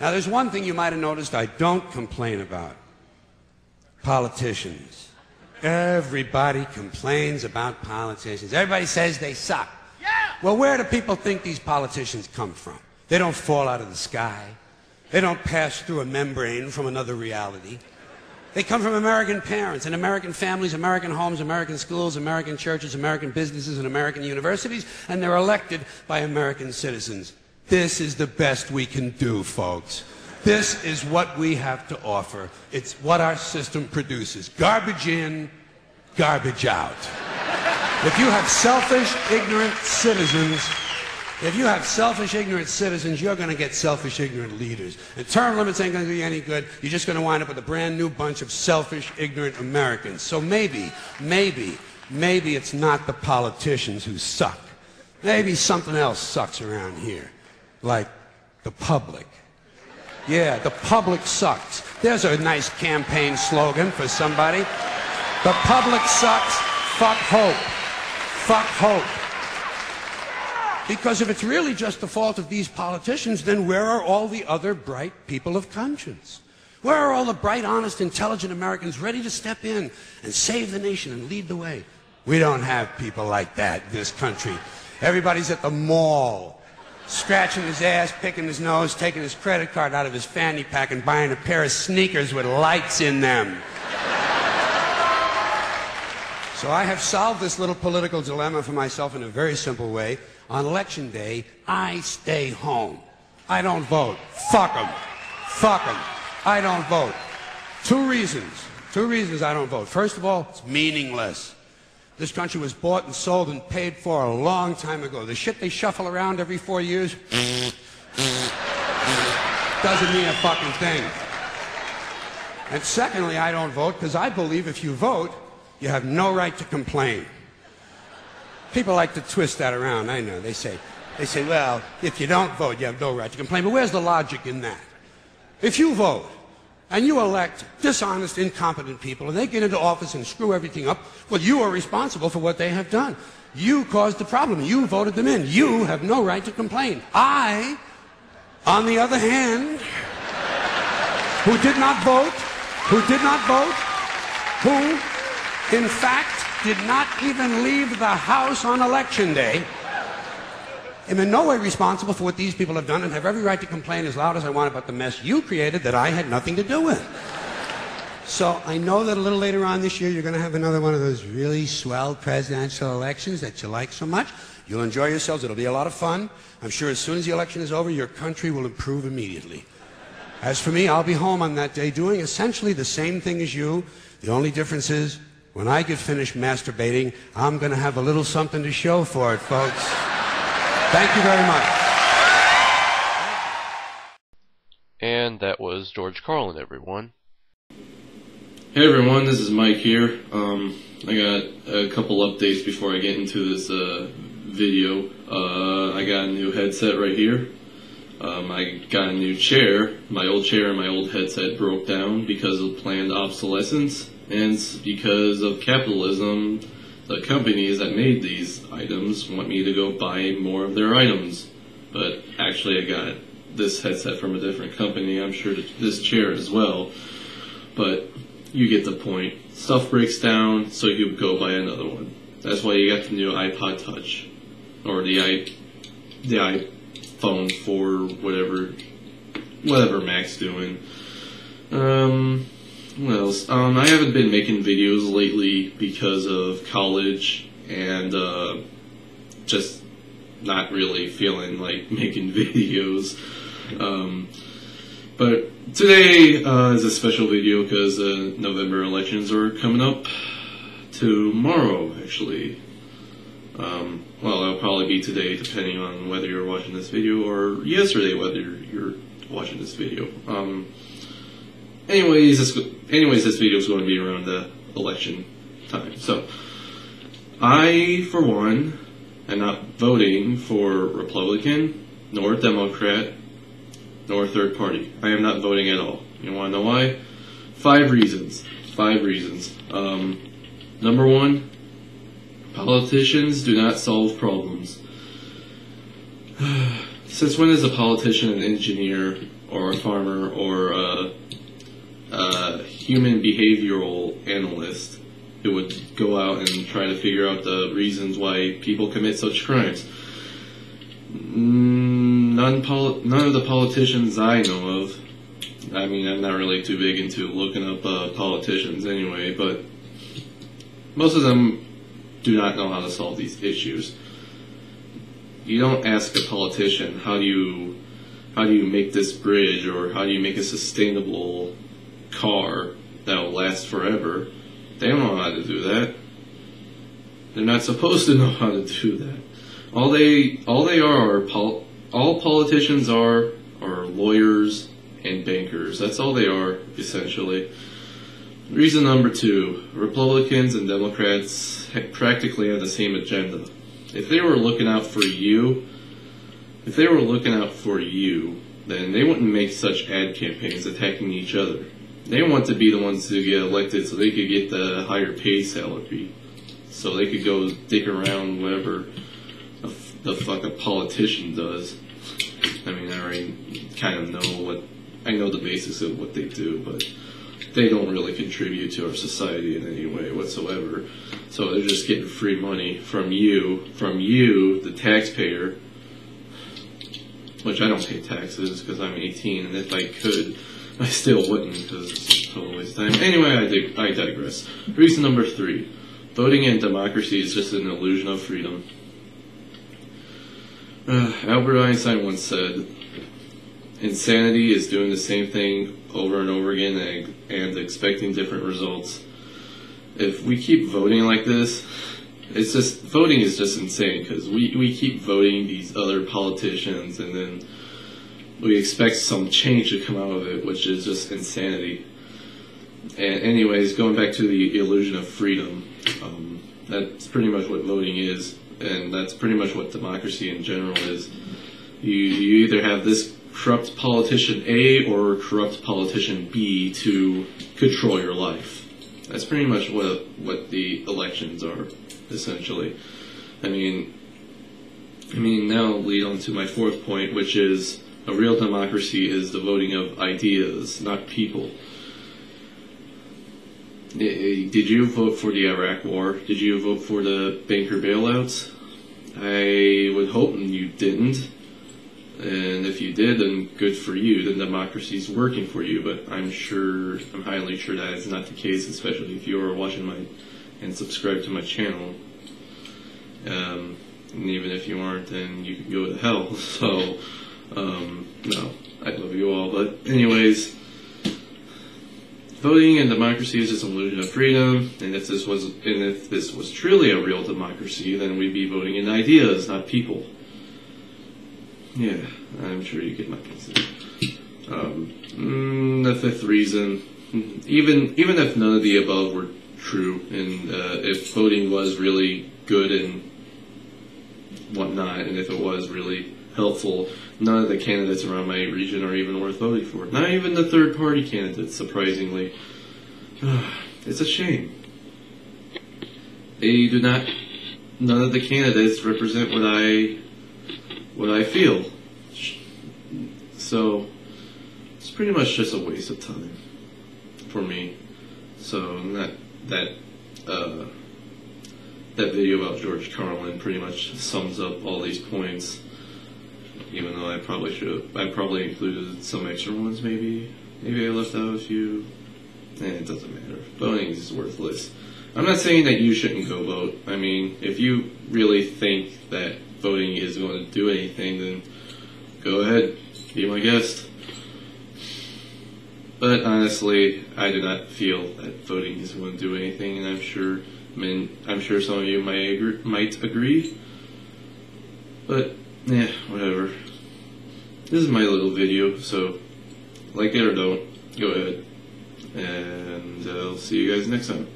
Now, there's one thing you might have noticed I don't complain about. Politicians. Everybody complains about politicians. Everybody says they suck. Yeah! Well, where do people think these politicians come from? They don't fall out of the sky. They don't pass through a membrane from another reality. They come from American parents and American families, American homes, American schools, American churches, American businesses, and American universities, and they're elected by American citizens. This is the best we can do, folks. This is what we have to offer. It's what our system produces. Garbage in, garbage out. If you have selfish, ignorant citizens, you're going to get selfish, ignorant leaders. And term limits ain't going to do you any good. You're just going to wind up with a brand new bunch of selfish, ignorant Americans. So maybe it's not the politicians who suck. Maybe something else sucks around here. Like the public. Yeah, the public sucks. There's a nice campaign slogan for somebody. The public sucks. Fuck hope. Fuck hope. Because if it's really just the fault of these politicians, then where are all the other bright people of conscience? Where are all the bright, honest, intelligent Americans ready to step in and save the nation and lead the way? We don't have people like that in this country. Everybody's at the mall, scratching his ass, picking his nose, taking his credit card out of his fanny pack and buying a pair of sneakers with lights in them. So I have solved this little political dilemma for myself in a very simple way. On election day, I stay home. I don't vote. Fuck them. Fuck them. I don't vote. Two reasons I don't vote. First of all, it's meaningless. This country was bought and sold and paid for a long time ago. The shit they shuffle around every 4 years doesn't mean a fucking thing. And secondly, I don't vote because I believe if you vote, you have no right to complain. People like to twist that around, I know. They say, well, if you don't vote, you have no right to complain. But where's the logic in that? If you vote, and you elect dishonest, incompetent people, and they get into office and screw everything up, well, you are responsible for what they have done. You caused the problem. You voted them in. You have no right to complain. I, on the other hand, who did not vote, who, in fact, did not even leave the house on election day, am in no way responsible for what these people have done and have every right to complain as loud as I want about the mess you created that I had nothing to do with. So I know that a little later on this year you're going to have another one of those really swell presidential elections that you like so much. You'll enjoy yourselves. It'll be a lot of fun. I'm sure as soon as the election is over, your country will improve immediately. As for me, I'll be home on that day doing essentially the same thing as you. The only difference is when I get finished masturbating, I'm going to have a little something to show for it, folks. Thank you very much. And that was George Carlin, everyone. Hey everyone, this is Mike here. I got a couple updates before I get into this video. I got a new headset right here. I got a new chair. My old chair and my old headset broke down because of planned obsolescence and because of capitalism. The companies that made these items want me to go buy more of their items. But actually I got this headset from a different company. I'm sure this chair as well. But you get the point. Stuff breaks down, so you go buy another one. That's why you got the new iPod Touch. Or the iPhone 4, whatever Mac's doing. What else? I haven't been making videos lately because of college and just not really feeling like making videos. But today is a special video because November elections are coming up tomorrow, actually. Well, it'll probably be today, depending on whether you're watching this video, or yesterday, whether you're watching this video. Anyways, this video is going to be around the election time. So, I, for one, am not voting for Republican, nor Democrat, nor third party. I am not voting at all. You want to know why? 5 reasons. 5 reasons. Number 1, politicians do not solve problems. Since when is a politician an engineer or a farmer or a human behavioral analyst who would go out and try to figure out the reasons why people commit such crimes? None of the politicians I know of. I mean, I'm not really too big into looking up politicians anyway, but most of them do not know how to solve these issues. You don't ask a politician, how do you make this bridge, or how do you make a sustainable car that will last forever? They don't know how to do that. They're not supposed to know how to do that. All politicians are lawyers and bankers. That's all they are, essentially. Reason number 2, Republicans and Democrats practically have the same agenda. If they were looking out for you, then they wouldn't make such ad campaigns attacking each other. They want to be the ones to get elected so they could get the higher pay salary. So they could go dick around whatever the fuck a politician does. I mean, I already kind of know I know the basics of what they do, but they don't really contribute to our society in any way whatsoever. So they're just getting free money from you, the taxpayer, which I don't pay taxes because I'm 18, and if I could, I still wouldn't because it's a total waste of time. Anyway, I digress. Reason number 3, voting in democracy is just an illusion of freedom. Albert Einstein once said, insanity is doing the same thing over and over again and expecting different results. If we keep voting like this, voting is just insane, because we keep voting these other politicians and then we expect some change to come out of it, which is just insanity. And anyways, going back to the illusion of freedom, that's pretty much what voting is, and that's pretty much what democracy in general is. You either have this corrupt politician A or corrupt politician B to control your life. That's pretty much what the elections are, essentially. I mean, now lead on to my 4th point, which is a real democracy is the voting of ideas, not people. Did you vote for the Iraq War? Did you vote for the banker bailouts? I would hope you didn't. And if you did, then good for you. Then democracy's working for you. But I'm highly sure that is not the case, especially if you are watching and subscribe to my channel. And even if you aren't, then you can go to hell. So, no, I love you all. But anyways, voting in democracy is just an illusion of freedom. And if this was truly a real democracy, then we'd be voting in ideas, not people. Yeah, I'm sure you get my message. The 5th reason, even if none of the above were true, and if voting was really good and whatnot, and if it was really helpful, none of the candidates around my region are even worth voting for. Not even the third-party candidates, surprisingly. It's a shame. They do not. None of the candidates represent what I feel. So it's pretty much just a waste of time for me. So that video about George Carlin pretty much sums up all these points. Even though I probably included some extra ones. Maybe I left out a few. It doesn't matter. Voting is worthless. I'm not saying that you shouldn't go vote. I mean, if you really think that voting is going to do anything, then go ahead, be my guest. But honestly, I do not feel that voting is going to do anything, and I'm sure some of you might agree. But yeah, whatever. This is my little video, so like it or don't, go ahead. And I'll see you guys next time.